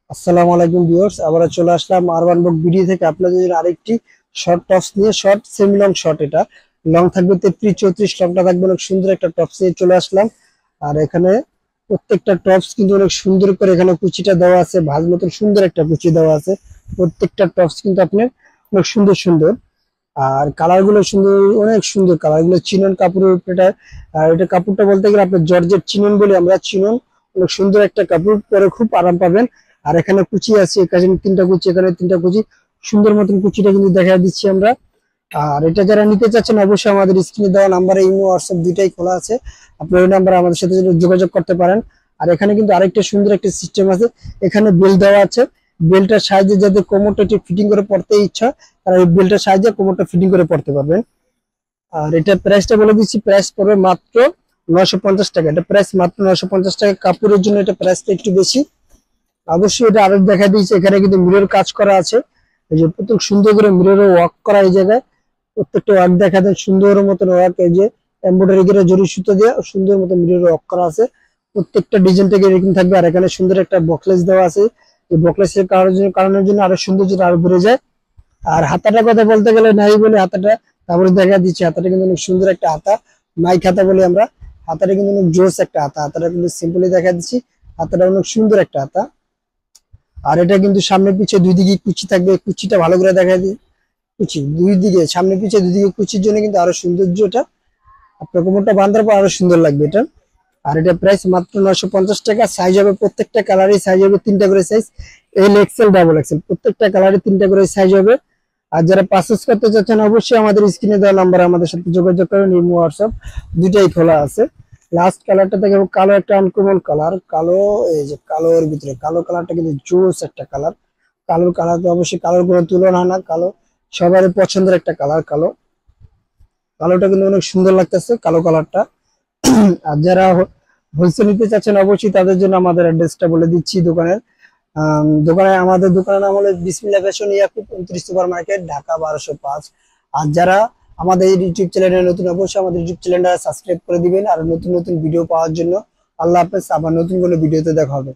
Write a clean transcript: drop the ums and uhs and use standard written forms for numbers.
আসসালামু আলাইকুম ভিউয়ার্স, আবার চলে আসলাম আরবান বুক ভিডিও থেকে আপনাদের জন্য আরেকটি শর্ট টপস নিয়ে। শর্ট সেমি লং শর্ট, এটা লং থাকবে 33-34, লংটা থাকবে অনেক সুন্দর একটা টপস নিয়ে চলে আসলাম। আর এখানে প্রত্যেকটা টপস কিন্তু অনেক সুন্দর করে এখানে কুচিটা দেওয়া আছে, ভাঁজ মতন সুন্দর একটা কুচি দেওয়া আছে। প্রত্যেকটা টপস কিন্তু আপনার অনেক সুন্দর সুন্দর, আর কালার গুলো সুন্দর, অনেক সুন্দর কালার গুলো। চিনন কাপড়ের উপরে এটা। আর এটা কাপড়টা বলতে গেলে আপনার জর্জেট চিনন বলি আমরা, চিনন অনেক সুন্দর একটা কাপড়, পরে খুব আরাম পাবেন। আর এখানে কুচি আছে, এখানে তিনটা কুচি, এখানে তিনটা কুচি, সুন্দর মতন কুচিটা কিন্তু দেখা দিচ্ছি আমরা। আর এটা যারা নিতে চাচ্ছেন অবশ্যই আমাদের স্ক্রিনে দেওয়া নাম্বারে ইমো হোয়াটসঅ্যাপ দুইটাই খোলা আছে, আপনি ওই নাম্বারে আমাদের সাথে যোগাযোগ করতে পারেন। আর এখানে কিন্তু আরেকটা সুন্দর একটা সিস্টেম আছে, এখানে বেল্ট দেওয়া আছে। বেল্টটার সাহায্যে যাদের কোমরটা একটু ফিটিং করে পড়তে ইচ্ছা, তারা এই বেল্টের সাহায্যে কোমরটা ফিটিং করে পড়তে পারবেন। আর এটা প্রাইসটা বলে দিচ্ছি, প্রাইস পড়বে মাত্র 950 টাকা। এটা প্রাইস মাত্র 950 টাকা। কাপড়ের জন্য এটা প্রাইসটা একটু বেশি। অবশ্যই এটা আরো দেখা দিয়েছে, এখানে কিন্তু মিরর কাজ করা আছে। এই যে প্রত্যেক সুন্দর করে মিররে ওয়ার্ক করা, এই জায়গায় প্রত্যেকটা ওয়ার্ক দেখা যায়, সুন্দর মতন ওয়ার্ক। এই যে এমব্রয়ডারি করে জরি সুতো দিয়ে সুন্দর মতো মিররে ওয়ার্ক করা আছে। প্রত্যেকটা ডিজাইন থেকে এরকম থাকবে। আর এখানে সুন্দর একটা বকলেস দেওয়া আছে, এই বকলেসের কারণের জন্য আরো সৌন্দর্যটা আরো বেড়ে যায়। আর হাতাটার কথা বলতে গেলে নাই বলে হাতাটা, তারপরে দেখা দিচ্ছে হাতাটা কিন্তু অনেক সুন্দর একটা হাতা, মাইক হাতা বলি আমরা। হাতাটা কিন্তু অনেক জোস একটা হাতা, হাতাটা কিন্তু সিম্পলি দেখা দিচ্ছি। হাতাটা অনেক সুন্দর একটা হাতা। আর এটা কিন্তু সামনে পিছে দুই দিকে কুচি থাকবে, কুচিটা ভালো করে দেখা দিই। কুচি দুই দিকে, সামনে পিছে দুই দিকে কুচির জন্য কিন্তু আরো সৌন্দর্য এটা। আপনার কোমরটা বাঁধার পর আরো সুন্দর লাগবে এটা। আর এটা প্রাইস মাত্র 950 টাকা। সাইজ হবে প্রত্যেকটা কালারই, সাইজ হবে তিনটা করে size, L XL double XL, প্রত্যেকটা কালারে তিনটা করে সাইজ হবে। আর যারা পারচেজ করতে চাচ্ছেন অবশ্যই আমাদের স্ক্রিনে দেওয়া নাম্বারে আমাদের সাথে যোগাযোগ করেন, ইমো হোয়াটসঅ্যাপ দুইটাই খোলা আছে। লাস্ট কালারটা দেখে কালো, একটা আনকমন কালার, কালো। এই যে কালোর ভিতরে কালো কালারটা কিন্তু জোস একটা কালার। কালোর কালার তো অবশ্যই কালোর কোনো তুলনা না, কালো সবারই পছন্দের একটা কালার। কালো, কালোটা কিন্তু অনেক সুন্দর লাগতেছে কালো কালারটা। আর যারা হোলসেল নিতে চাচ্ছেন অবশ্যই তাদের জন্য আমাদের অ্যাড্রেসটা বলে দিচ্ছি দোকানের। আমাদের দোকানের নাম হলো Bismillah fashion Yakub 29 super market, Dhaka 1205। আর যারা আমাদের ইউটিউব চ্যানেলে নতুন, অবশ্যই আমাদের ইউটিউব চ্যানেলটা সাবস্ক্রাইব করে দিবেন আর নতুন নতুন ভিডিও পাওয়ার জন্য। আল্লাহ হাফেজ, আবার নতুন কোনো ভিডিওতে দেখা হবে।